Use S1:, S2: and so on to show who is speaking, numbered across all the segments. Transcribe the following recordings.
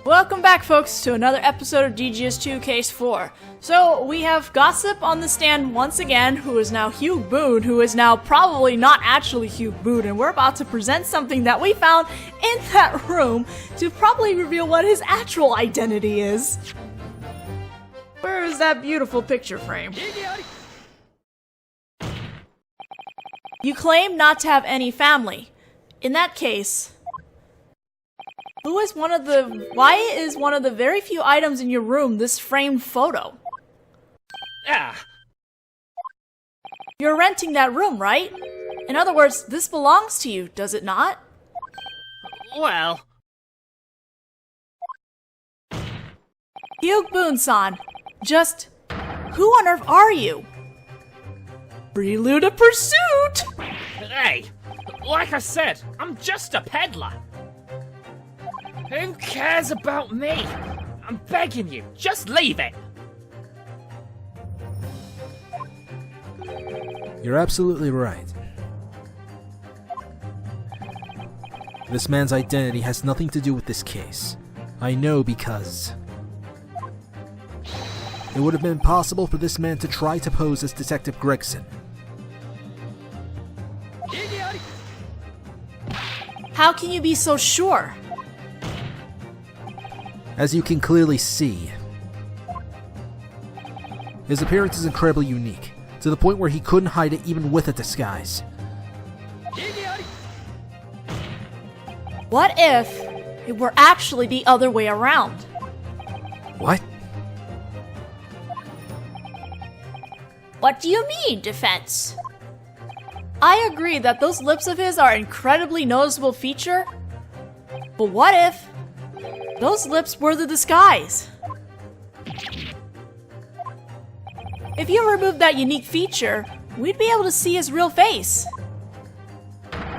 S1: Welcome back, folks, to another episode of DGS2 Case 4. So, we have Gossip on the stand once again, who is now Hugh Boone, who is now probably not actually Hugh Boone, and we're about to present something that we found in that room to probably reveal what his actual identity is. Where is that beautiful picture frame? You claim not to have any family. In that case, why is one of the very few items in your room this framed photo? You're renting that room, right? In other words, this belongs to you, does it not?
S2: Well...
S1: Hugh Boone-san, just who on earth are you? Prelude of pursuit!
S2: Hey, like I said, I'm just a peddler. Who cares about me? I'm begging you, just leave it.
S3: You're absolutely right. This man's identity has nothing to do with this case. I know because... it would have been impossible for this man to try to pose as Detective Gregson.
S1: How can you be so sure?
S3: As you can clearly see, his appearance is incredibly unique, to the point where he couldn't hide it even with a disguise.
S1: What if it were actually the other way around?
S3: What?
S1: What do you mean, defense? I agree that those lips of his are an incredibly noticeable feature, but what if those lips were the disguise? If you remove that unique feature, we'd be able to see his real face.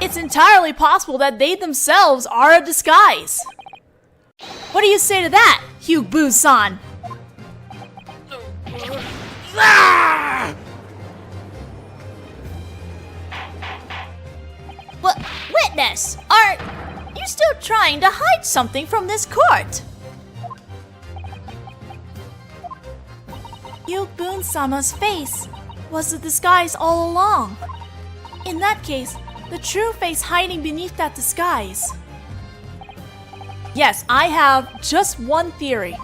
S1: It's entirely possible that they themselves are a disguise. What do you say to that, Hugh Boone-san? Witness, are you still trying to hide something from this court? Hugh Boone-sama's face was a disguise all along. In that case, the true face hiding beneath that disguise. Yes, I have just one theory.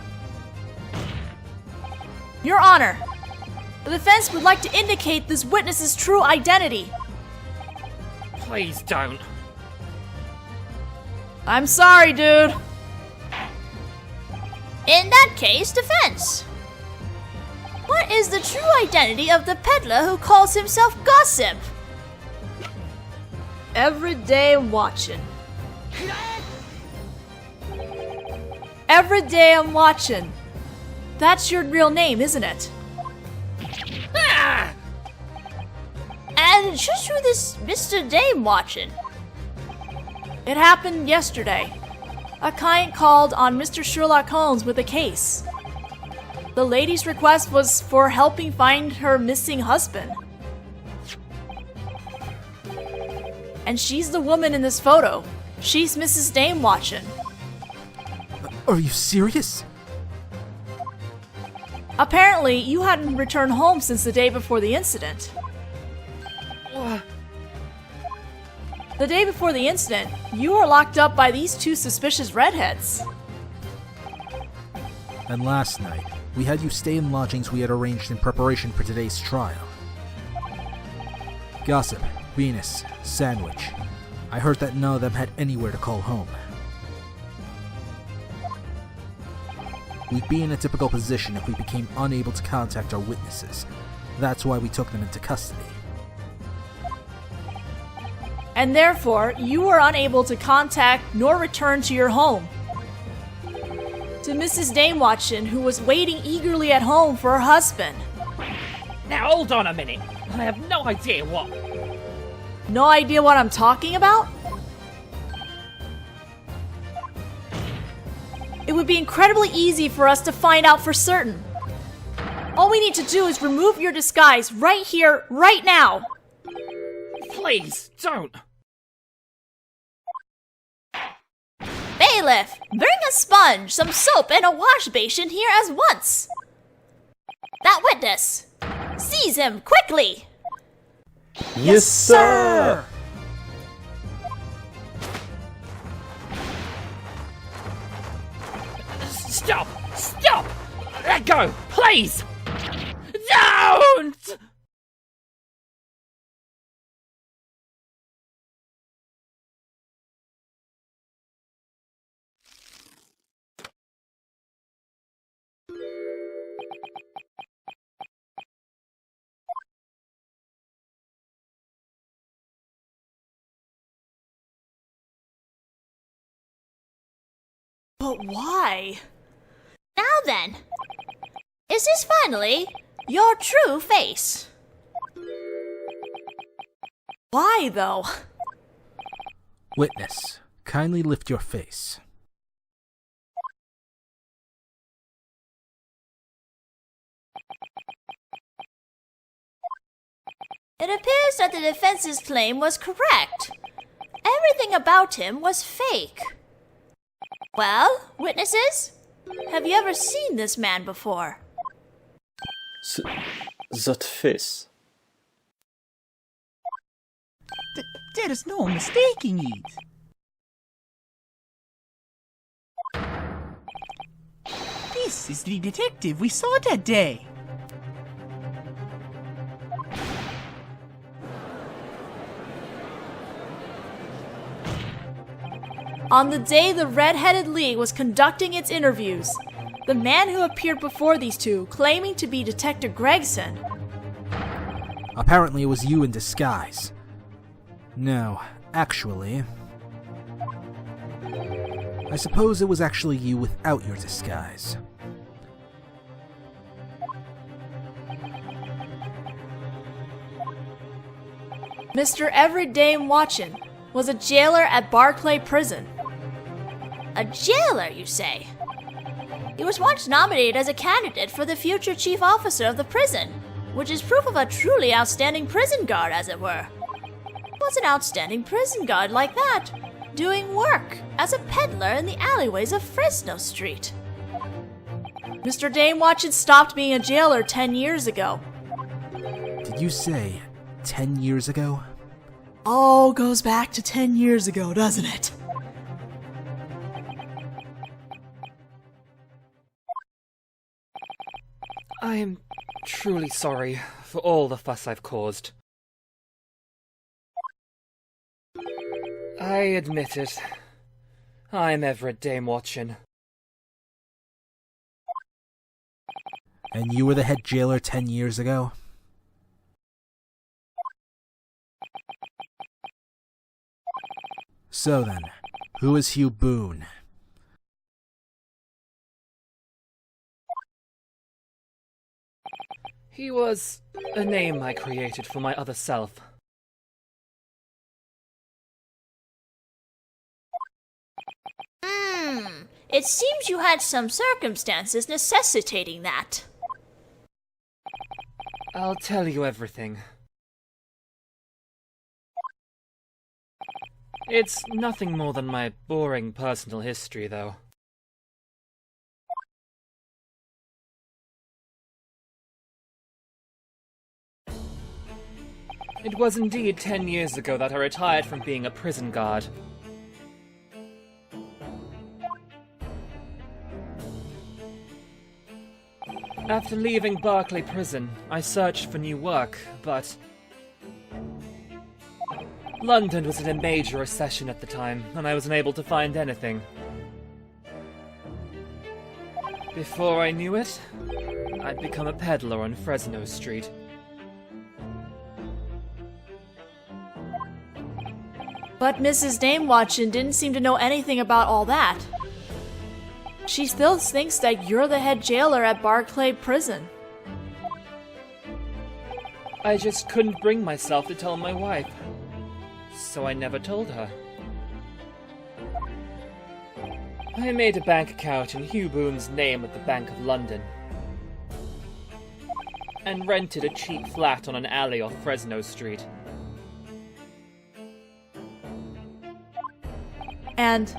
S1: Your Honor, the defense would like to indicate this witness's true identity.
S2: Please don't.
S1: I'm sorry, dude. In that case, defense. What is the true identity of the peddler who calls himself Gossip? Every day I'm watching. Every day I'm watching. That's your real name, isn't it? And just who this Mr. Dame watching? It happened yesterday. A client called on Mr. Sherlock Holmes with a case. The lady's request was for helping find her missing husband. And she's the woman in this photo. She's Mrs. Dame watching.
S3: Are you serious?
S1: Apparently, you hadn't returned home since the day before the incident. The day before the incident, you were locked up by these two suspicious redheads.
S3: And last night, we had you stay in lodgings we had arranged in preparation for today's trial. Gossip, Venus, Sandwich. I heard that none of them had anywhere to call home. We'd be in a typical position if we became unable to contact our witnesses. That's why we took them into custody.
S1: And therefore, you were unable to contact nor return to your home. To Mrs. Dame Watson, who was waiting eagerly at home for her husband.
S2: Now hold on a minute. I have no idea what...
S1: No idea what I'm talking about? It would be incredibly easy for us to find out for certain. All we need to do is remove your disguise right here, right now.
S2: Please, don't.
S1: Bailiff, bring a sponge, some soap, and a wash basin here as once. That witness! Seize him, quickly!
S4: Yes, sir!
S2: Stop! Stop! Let go! Please! Don't!
S1: But why? Now then, is this finally your true face? Why, though?
S3: Witness, kindly lift your face.
S1: It appears that the defense's claim was correct. Everything about him was fake. Well, witnesses? Have you ever seen this man before?
S4: That face.
S5: There is no mistaking it. This is the detective we saw that day.
S1: On the day the Red-Headed League was conducting its interviews, the man who appeared before these two, claiming to be Detective Gregson.
S3: Apparently it was you in disguise. No, actually... I suppose it was actually you without your disguise.
S1: Mr. Everyday Watchin was a jailer at Barclay Prison. A jailer, you say? He was once nominated as a candidate for the future chief officer of the prison, which is proof of a truly outstanding prison guard, as it were. What's an outstanding prison guard like that, doing work as a peddler in the alleyways of Fresno Street? Mr. Dame Watchin stopped being a jailer 10 years ago.
S3: Did you say 10 years ago?
S1: All goes back to 10 years ago, doesn't it?
S2: I am truly sorry for all the fuss I've caused. I admit it. I'm Everett Dame Watchin.
S3: And you were the head jailer 10 years ago? So then, who is Hugh Boone?
S2: He was a name I created for my other self.
S1: It seems you had some circumstances necessitating that.
S2: I'll tell you everything. It's nothing more than my boring personal history, though. It was indeed 10 years ago that I retired from being a prison guard. After leaving Barclay Prison, I searched for new work, but London was in a major recession at the time, and I was unable to find anything. Before I knew it, I'd become a peddler on Fresno Street.
S1: But Mrs. Dame Watchin didn't seem to know anything about all that. She still thinks that you're the head jailer at Barclay Prison.
S2: I just couldn't bring myself to tell my wife, so I never told her. I made a bank account in Hugh Boone's name at the Bank of London, and rented a cheap flat on an alley off Fresno Street.
S1: And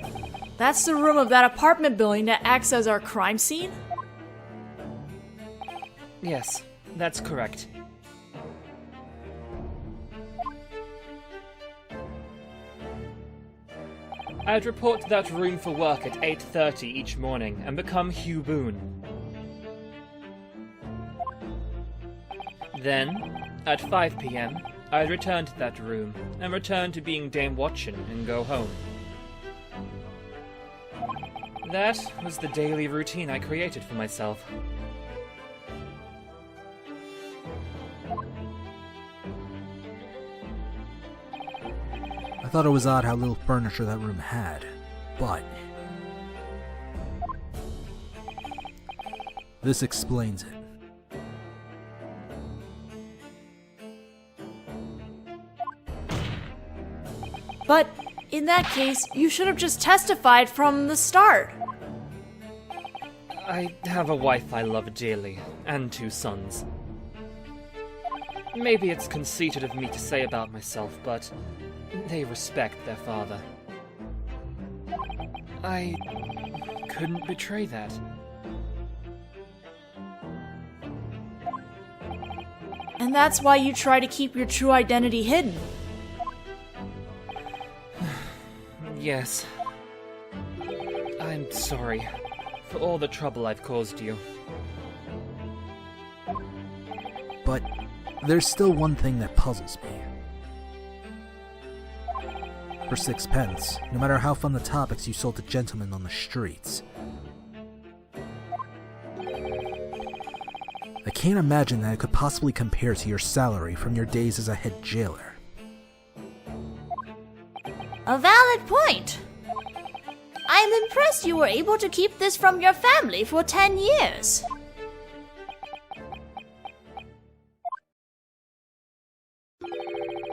S1: That's the room of that apartment building that acts as our crime scene?
S2: Yes, that's correct. I'd report to that room for work at 8:30 each morning and become Hyūbun. Then, at 5 p.m., I'd return to that room and return to being Dame Watchin and go home. That was the daily routine I created for myself.
S3: I thought it was odd how little furniture that room had, but this explains it.
S1: But in that case, you should have just testified from the start.
S2: I have a wife I love dearly, and 2 sons. Maybe it's conceited of me to say about myself, but they respect their father. I couldn't betray that.
S1: And that's why you try to keep your true identity hidden.
S2: Yes. I'm sorry for all the trouble I've caused you.
S3: But there's still one thing that puzzles me. For 6 pence, no matter how fun the topics you sold to gentlemen on the streets. I can't imagine that it could possibly compare to your salary from your days as a head jailer.
S6: A valid point. I'm impressed you were able to keep this from your family for 10 years.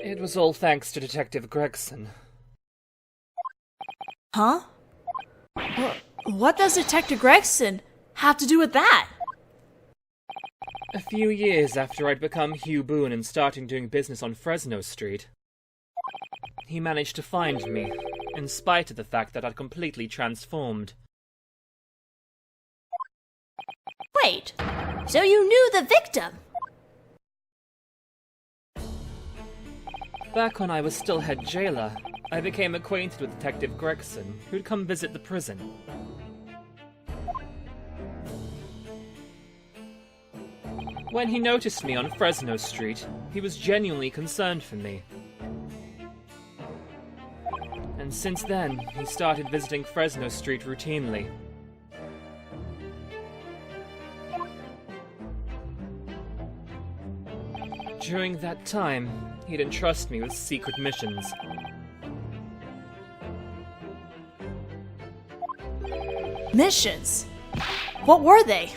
S2: It was all thanks to Detective Gregson.
S1: Huh? What does Detective Gregson have to do with that?
S2: A few years after I'd become Hyūbun and starting doing business on Fresno Street, he managed to find me, in spite of the fact that I'd completely transformed.
S6: Wait, so you knew the victim?
S2: Back when I was still head jailer, I became acquainted with Detective Gregson, who'd come visit the prison. When he noticed me on Fresno Street, he was genuinely concerned for me. And since then, he started visiting Fresno Street routinely. During that time, he'd entrust me with secret missions.
S1: Missions? What were they?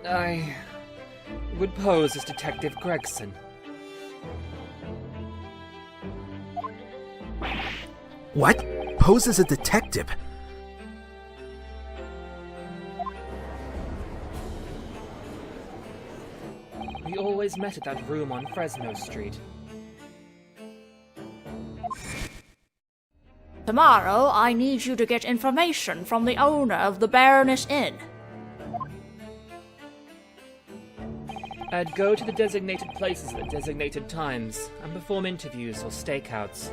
S2: I would pose as Detective Gregson.
S3: What? Pose as a detective?
S2: We always met at that room on Fresno Street.
S6: Tomorrow, I need you to get information from the owner of the Baroness Inn.
S2: I'd go to the designated places at designated times and perform interviews or stakeouts.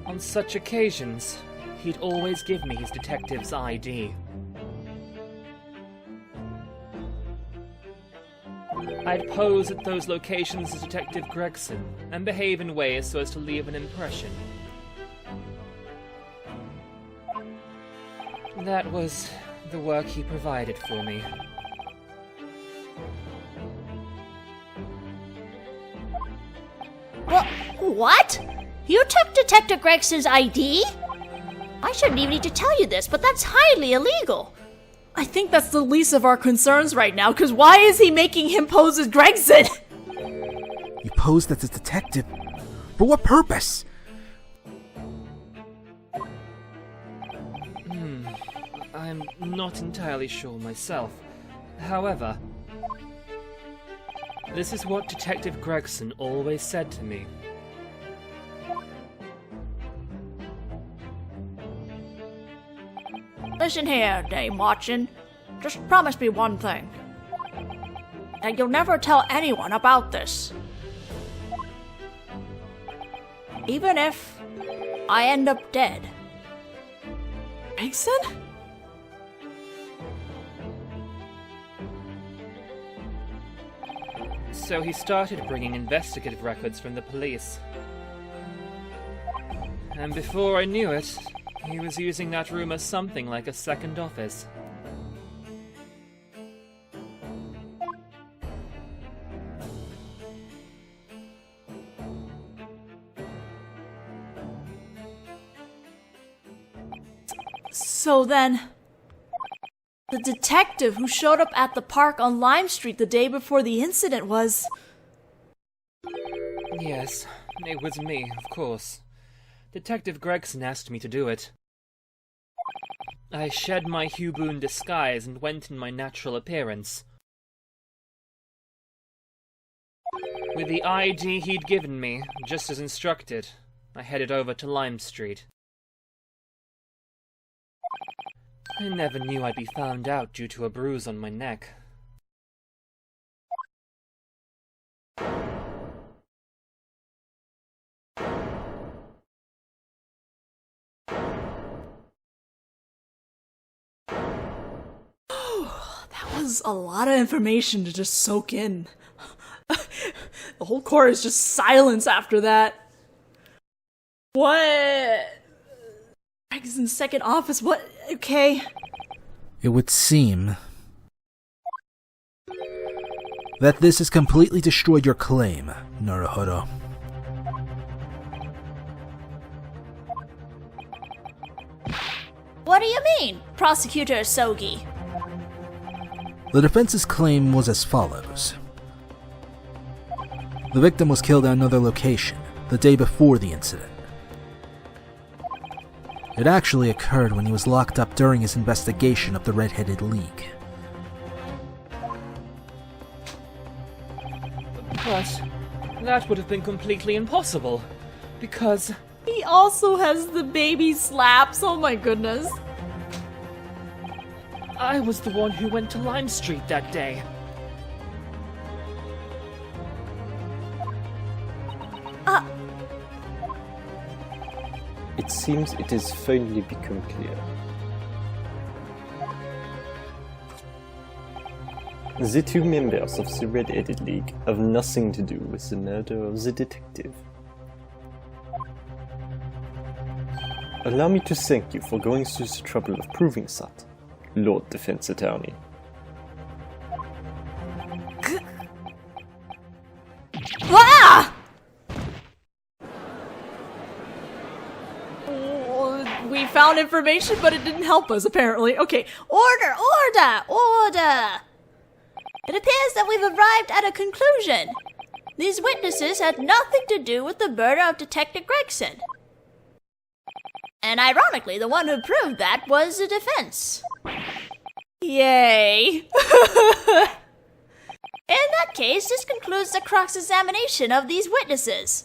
S2: On such occasions, he'd always give me his detective's ID. I'd pose at those locations as Detective Gregson and behave in ways so as to leave an impression. That was the work he provided for me.
S6: What? You took Detective Gregson's ID? I shouldn't even need to tell you this, but that's highly illegal.
S1: I think that's the least of our concerns right now, because why is he making him pose as Gregson?
S3: You posed as a detective? For what purpose?
S2: I'm not entirely sure myself. However, this is what Detective Gregson always said to me.
S1: Listen here, Dame Watchin. Just promise me one thing. That you'll never tell anyone about this. Even if I end up dead. Gregson?
S2: So he started bringing investigative records from the police. And before I knew it, he was using that room as something like a second office.
S1: So then, the detective who showed up at the park on Lime Street the day before the incident was...
S2: Yes, it was me, of course. Detective Gregson asked me to do it. I shed my Hyuboon disguise and went in my natural appearance. With the ID he'd given me, just as instructed, I headed over to Lime Street. I never knew I'd be found out due to a bruise on my neck.
S1: That was a lot of information to just soak in. The whole court is just silence after that. What? Gregson's second office, what? Okay.
S3: It would seem that this has completely destroyed your claim, Naruhodō.
S6: What do you mean, Prosecutor Sogi?
S3: The defense's claim was as follows. The victim was killed at another location, the day before the incident. It actually occurred when he was locked up during his investigation of the Red-Headed League.
S2: But that would have been completely impossible, because
S1: He also has the baby slaps, oh my goodness.
S2: I was the one who went to Lime Street that day.
S4: It seems it has finally become clear. The two members of the Red-Headed League have nothing to do with the murder of the detective. Allow me to thank you for going through the trouble of proving that, Lord Defense Attorney.
S1: Ah! We found information, but it didn't help us, apparently. Okay, order!
S6: It appears that we've arrived at a conclusion. These witnesses had nothing to do with the murder of Detective Gregson. And ironically, the one who proved that was the defense.
S1: Yay!
S6: In that case, this concludes the cross-examination of these witnesses.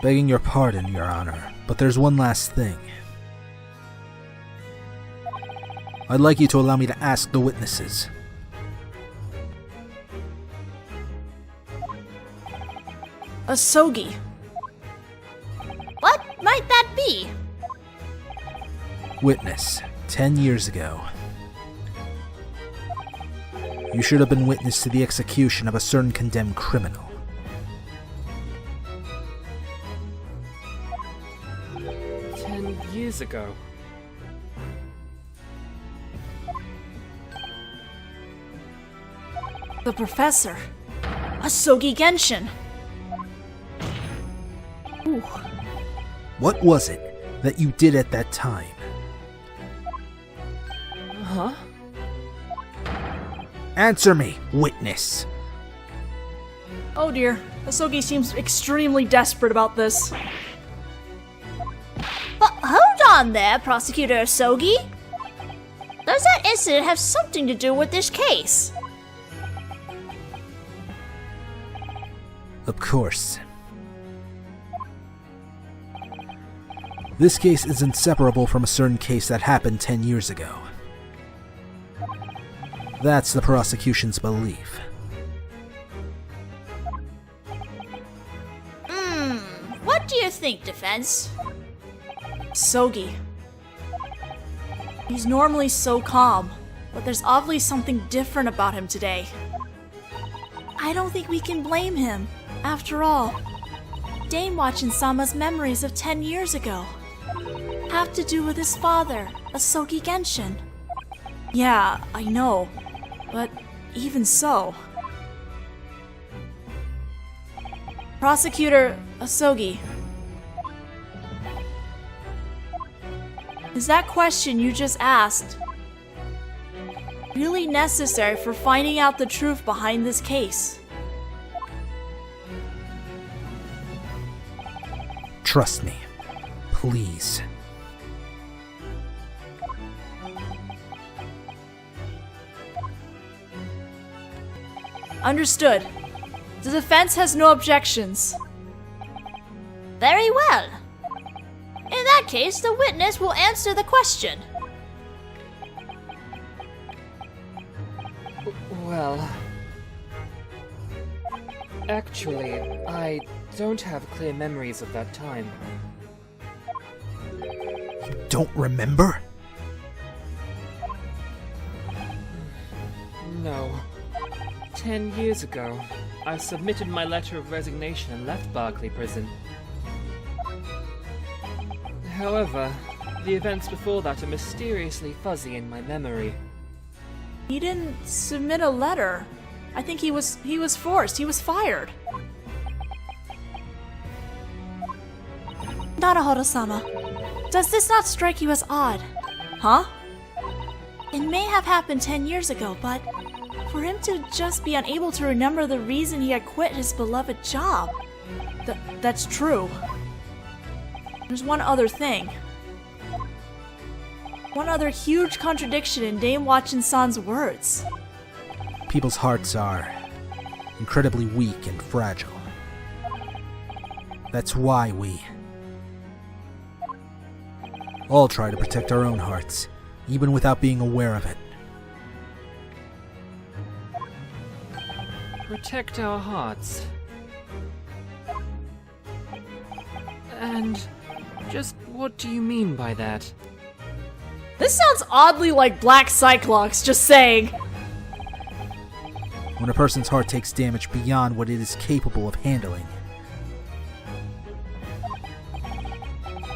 S3: Begging your pardon, Your Honor, but there's one last thing. I'd like you to allow me to ask the witnesses.
S1: Asogi.
S6: What might that be?
S3: Witness, 10 years ago. You should have been witness to the execution of a certain condemned criminal.
S2: Years ago.
S1: The professor. Asogi Genshin. Ooh.
S3: What was it that you did at that time?
S2: Huh?
S3: Answer me, witness!
S1: Oh dear. Asogi seems extremely desperate about this.
S6: But hold on there, Prosecutor Sogi. Does that incident have something to do with this case?
S3: Of course. This case is inseparable from a certain case that happened 10 years ago. That's the prosecution's belief.
S6: What do you think, defense?
S1: Sogi. He's normally so calm, but there's obviously something different about him today. I don't think we can blame him. After all, Daimwachin-sama's memories of 10 years ago have to do with his father, Asogi Genshin. Yeah, I know, but even so. Prosecutor Asogi, is that question you just asked really necessary for finding out the truth behind this case?
S3: Trust me. Please.
S1: Understood. The defense has no objections.
S6: Very well. In that case, the witness will answer the question.
S2: Well... Actually, I don't have clear memories of that time.
S3: You don't remember?
S2: No. 10 years ago, I submitted my letter of resignation and left Barclay Prison. However, the events before that are mysteriously fuzzy in my memory.
S1: He didn't submit a letter. I think he was forced. He was fired. Naruhodō-sama, does this not strike you as odd? Huh? It may have happened 10 years ago, but for him to just be unable to remember the reason he had quit his beloved job. That's true. There's one other thing. One other huge contradiction in Daimwachin-san's words.
S3: People's hearts are incredibly weak and fragile. That's why we all try to protect our own hearts, even without being aware of it.
S2: Protect our hearts. And just what do you mean by that?
S1: This sounds oddly like Black Cyclops, just saying.
S3: When a person's heart takes damage beyond what it is capable of handling,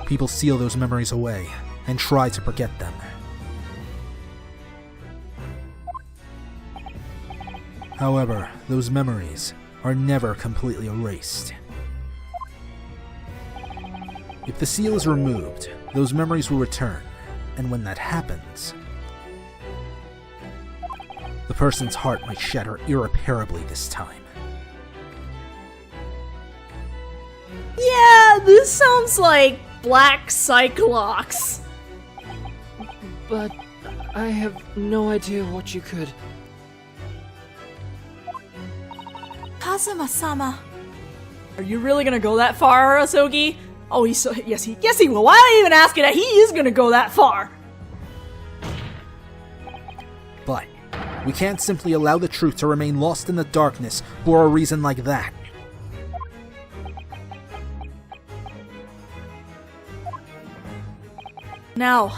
S3: people seal those memories away and try to forget them. However, those memories are never completely erased. If the seal is removed, those memories will return, and when that happens, the person's heart might shatter irreparably this time.
S1: Yeah, this sounds like Black Cyclops.
S2: But I have no idea what you could...
S1: Kazuma-sama. Are you really gonna go that far, Asogi? Oh, yes he will. Why are you even asking that? He is gonna go that far.
S3: But we can't simply allow the truth to remain lost in the darkness for a reason like that.
S1: Now,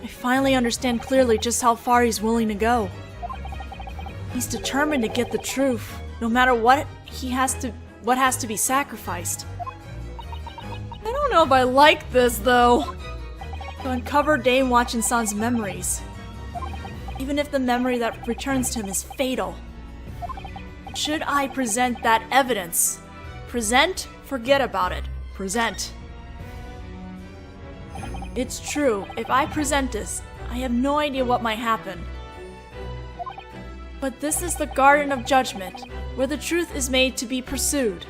S1: I finally understand clearly just how far he's willing to go. He's determined to get the truth, no matter what has to be sacrificed. I don't know if I like this, though. To uncover Daimwachin-san's memories. Even if the memory that returns to him is fatal. Should I present that evidence? Present? Forget about it. Present. It's true, if I present this, I have no idea what might happen. But this is the Garden of Judgment, where the truth is made to be pursued.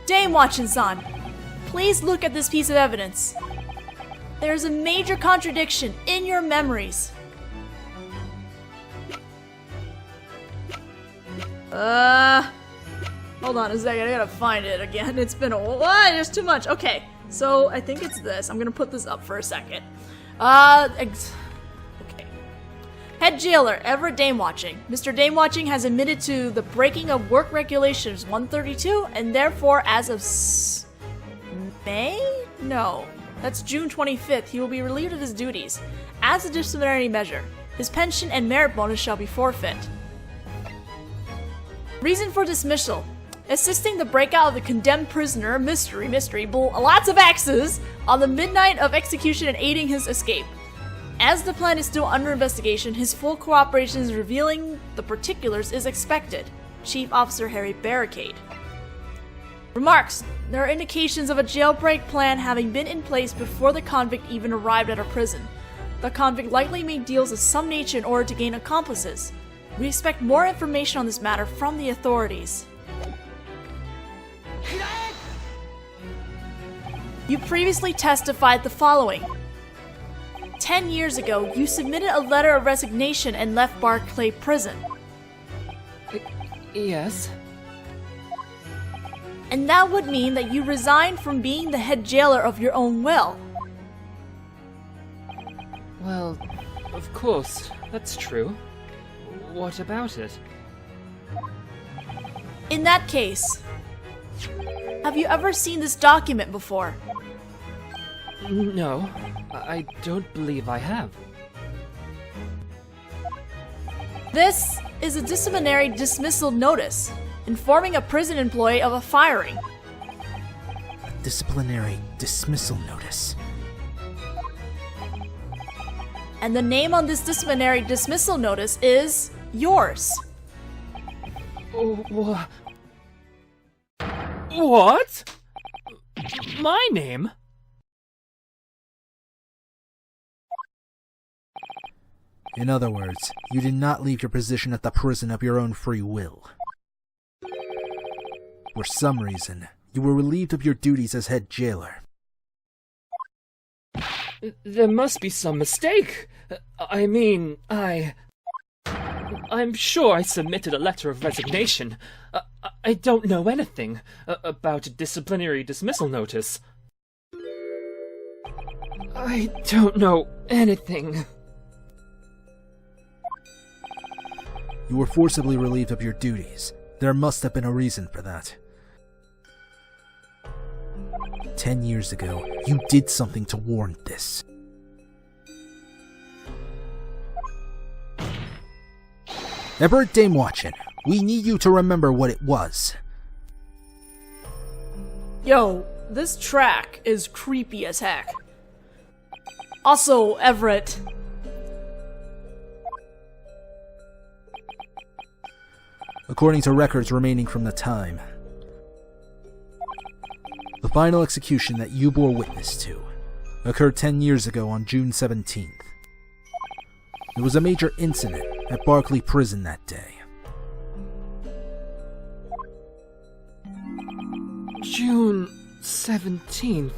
S1: Daimwachin-san, please look at this piece of evidence. There's a major contradiction in your memories. Hold on a second, I gotta find it again. It's been a while, there's too much. Okay, so I think it's this. I'm gonna put this up for a second. Okay. Head jailer, Everett Damewatching. Mr. Damewatching has admitted to the breaking of work regulations 132, and therefore, as of May? No. That's June 25th. He will be relieved of his duties. As a disciplinary measure, his pension and merit bonus shall be forfeit. Reason for dismissal. Assisting the breakout of the condemned prisoner, mystery, lots of X's, on the midnight of execution and aiding his escape. As the plan is still under investigation, his full cooperation in revealing the particulars is expected. Chief Officer Harry Barricade. Remarks. There are indications of a jailbreak plan having been in place before the convict even arrived at our prison. The convict likely made deals of some nature in order to gain accomplices. We expect more information on this matter from the authorities. You previously testified the following. 10 years ago, you submitted a letter of resignation and left Barclay Prison.
S2: Yes.
S1: And that would mean that you resigned from being the head jailer of your own will.
S2: Well, of course, that's true. What about it?
S1: In that case, have you ever seen this document before?
S2: No, I don't believe I have.
S1: This is a disciplinary dismissal notice, informing a prison employee of a firing.
S3: Disciplinary dismissal notice.
S1: And the name on this disciplinary dismissal notice is yours.
S2: What? My name?
S3: In other words, you did not leave your position at the prison of your own free will. For some reason, you were relieved of your duties as head jailer.
S2: There must be some mistake. I'm sure I submitted a letter of resignation. I don't know anything about a disciplinary dismissal notice. I don't know anything.
S3: You were forcibly relieved of your duties. There must have been a reason for that. 10 years ago, you did something to warrant this. Everett Damewatchin, we need you to remember what it was.
S1: Yo, this track is creepy as heck. Also, Everett.
S3: According to records remaining from the time, the final execution that you bore witness to occurred 10 years ago on June 17th. There was a major incident at Barclay Prison that day.
S2: June 17th.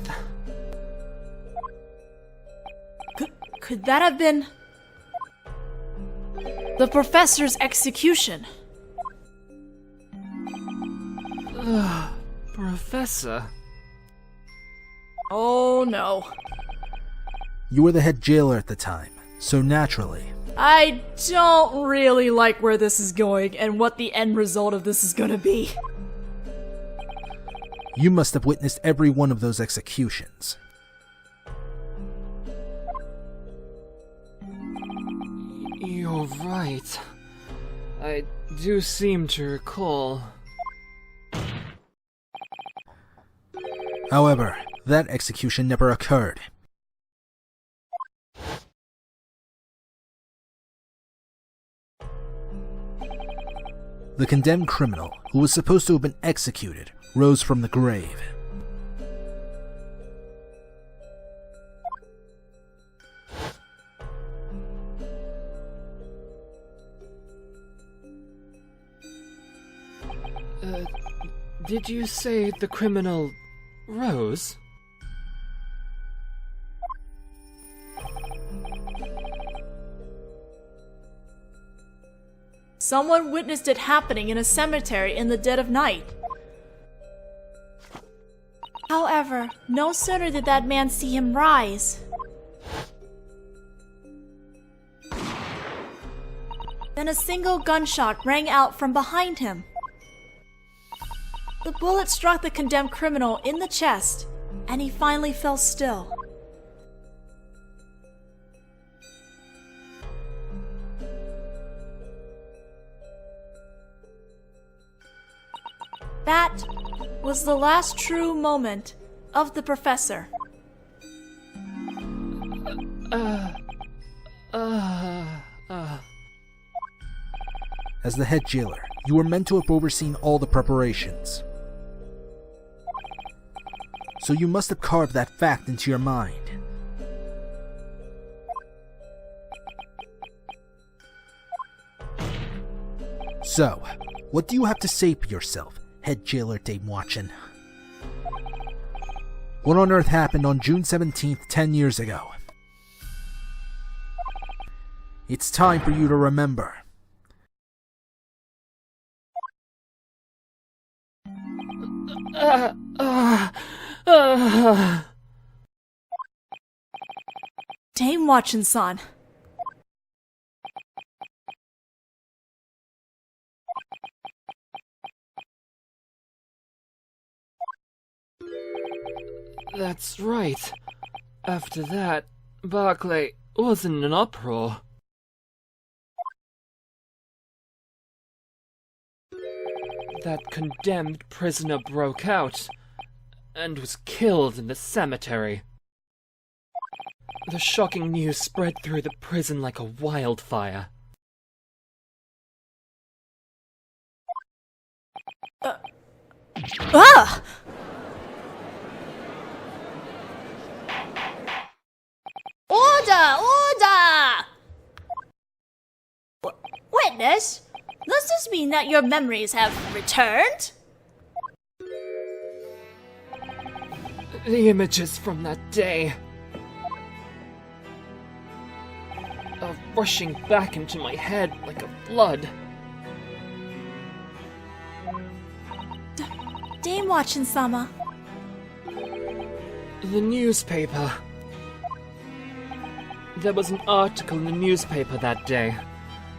S1: Could that have been the professor's execution?
S2: Professor?
S1: Oh no.
S3: You were the head jailer at the time, so naturally,
S1: I don't really like where this is going and what the end result of this is gonna be.
S3: you must have witnessed every one of those executions.
S2: You're right. I do seem to recall.
S3: However, that execution never occurred. The condemned criminal, who was supposed to have been executed, rose from the grave.
S2: Did you say the criminal rose?
S1: Someone witnessed it happening in a cemetery in the dead of night. However, no sooner did that man see him rise than a single gunshot rang out from behind him. The bullet struck the condemned criminal in the chest, and he finally fell still. That was the last true moment of the professor.
S3: As the head jailer, you were meant to have overseen all the preparations. So you must have carved that fact into your mind. So, what do you have to say for yourself, head jailer Dame Watchin? What on earth happened on June 17th, 10 years ago? It's time for you to remember.
S1: Dame Watchin-san.
S2: That's right. After that, Barclay was in an uproar. That condemned prisoner broke out and was killed in the cemetery. The shocking news spread through the prison like a wildfire.
S1: Ah!
S6: Order! Order! Witness, does this mean that your memories have returned?
S2: The images from that day are rushing back into my head like a flood.
S1: Dame Watchin-sama.
S2: The newspaper. There was an article in the newspaper that day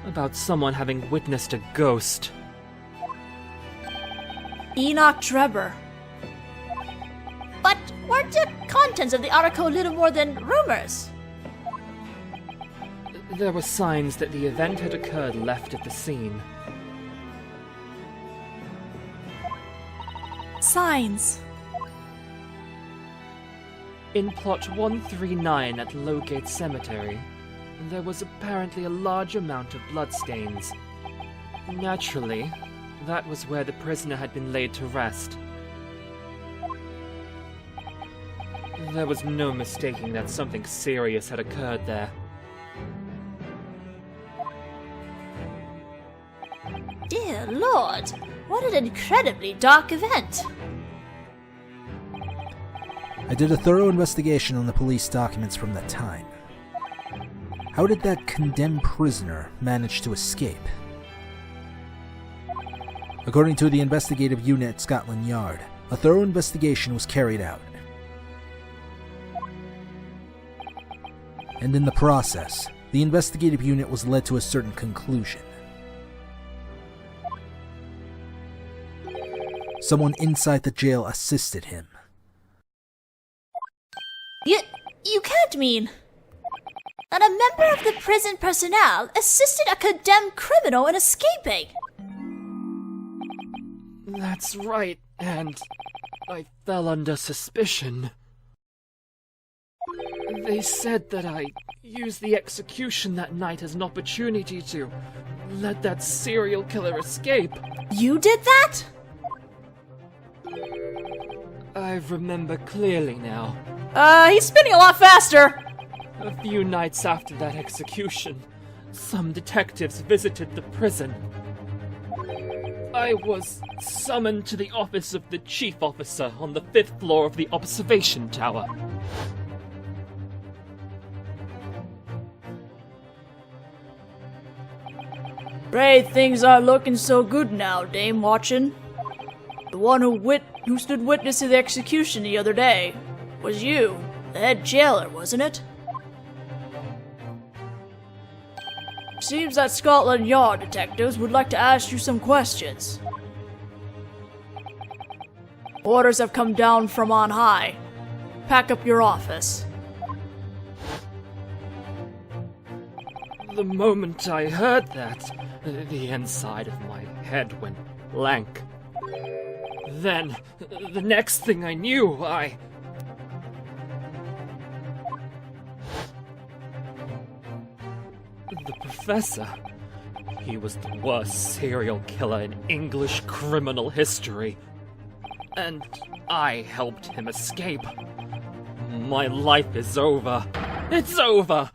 S2: about someone having witnessed a ghost.
S1: Enoch Drebber.
S6: But weren't the contents of the article little more than rumors?
S2: There were signs that the event had occurred left at the scene.
S1: Signs.
S2: In plot 139 at Lowgate Cemetery, there was apparently a large amount of bloodstains. Naturally, that was where the prisoner had been laid to rest. There was no mistaking that something serious had occurred there.
S6: Dear Lord, what an incredibly dark event!
S3: I did a thorough investigation on the police documents from that time. How did that condemned prisoner manage to escape? According to the investigative unit at Scotland Yard, a thorough investigation was carried out. And in the process, the investigative unit was led to a certain conclusion. Someone inside the jail assisted him.
S6: You can't mean that a member of the prison personnel assisted a condemned criminal in escaping?
S2: That's right, and I fell under suspicion. They said that I used the execution that night as an opportunity to let that serial killer escape.
S1: You did that?
S2: I remember clearly now.
S1: He's spinning a lot faster.
S2: A few nights after that execution, some detectives visited the prison. I was summoned to the office of the chief officer on the 5th floor of the observation tower.
S1: Afraid things aren't looking so good now, Dame Watchin. The one who stood witness to the execution the other day was you, the head jailer, wasn't it? Seems that Scotland Yard detectives would like to ask you some questions. Orders have come down from on high. Pack up your office.
S2: The moment I heard that, the inside of my head went blank. Then, the next thing I knew, The professor. He was the worst serial killer in English criminal history. And I helped him escape. My life is over. It's over!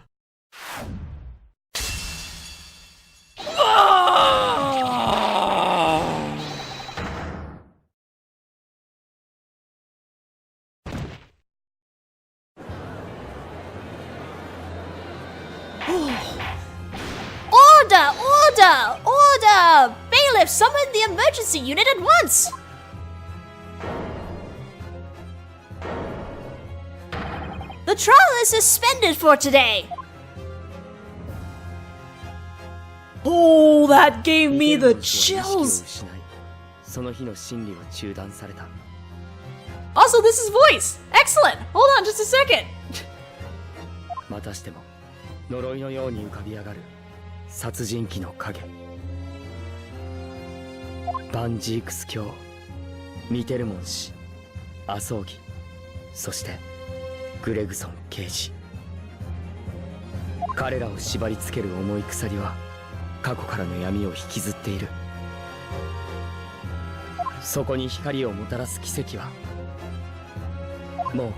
S6: Order! Order! Order! Bailiff, summon the emergency unit at once! The trial is suspended for today!
S1: Oh, that gave me the chills! Also, this is voice! Excellent! Hold on just a second!
S7: またしても呪いのように浮かび上がる殺人鬼の影バンジークス卿ミテルモン氏アソーギそしてグレグソン刑事彼らを縛り付ける重い鎖は過去からの闇を引きずっているそこに光をもたらす奇跡はもう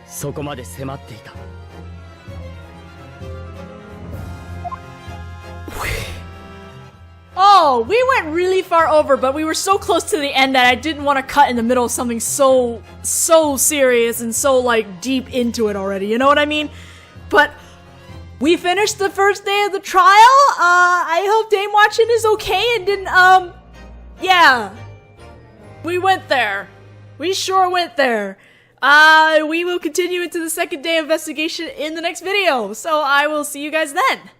S7: そこまで迫っていた
S1: Oh, we went really far over, but we were so close to the end that I didn't want to cut in the middle of something so serious and so, like, deep into it already, you know what I mean? But we finished the first day of the trial. I hope Dame Watchin is okay and didn't, yeah. We went there. We sure went there. We will continue into the second day investigation in the next video, so I will see you guys then.